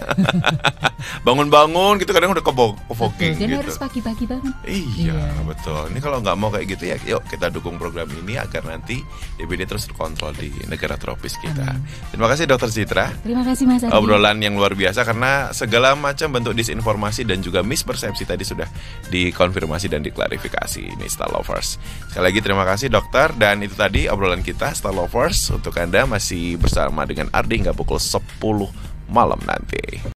Bangun-bangun gitu kadang udah ke fogging dan gitu. harus pagi-pagi banget. Iya, betul. Ini kalau nggak mau kayak gitu ya, yuk kita dukung program ini agar nanti DBD terus terkontrol di negara tropis kita. Terima kasih Dokter Citra. Terima kasih Mas Ardi. Obrolan yang luar biasa karena segala macam bentuk disinformasi dan juga mispersepsi tadi sudah dikonfirmasi dan diklarifikasi ini Star Lovers. Sekali lagi terima kasih dokter, dan itu tadi obrolan kita Star Lovers. Untuk Anda masih bersama dengan Ardi hingga pukul 10 malam nanti.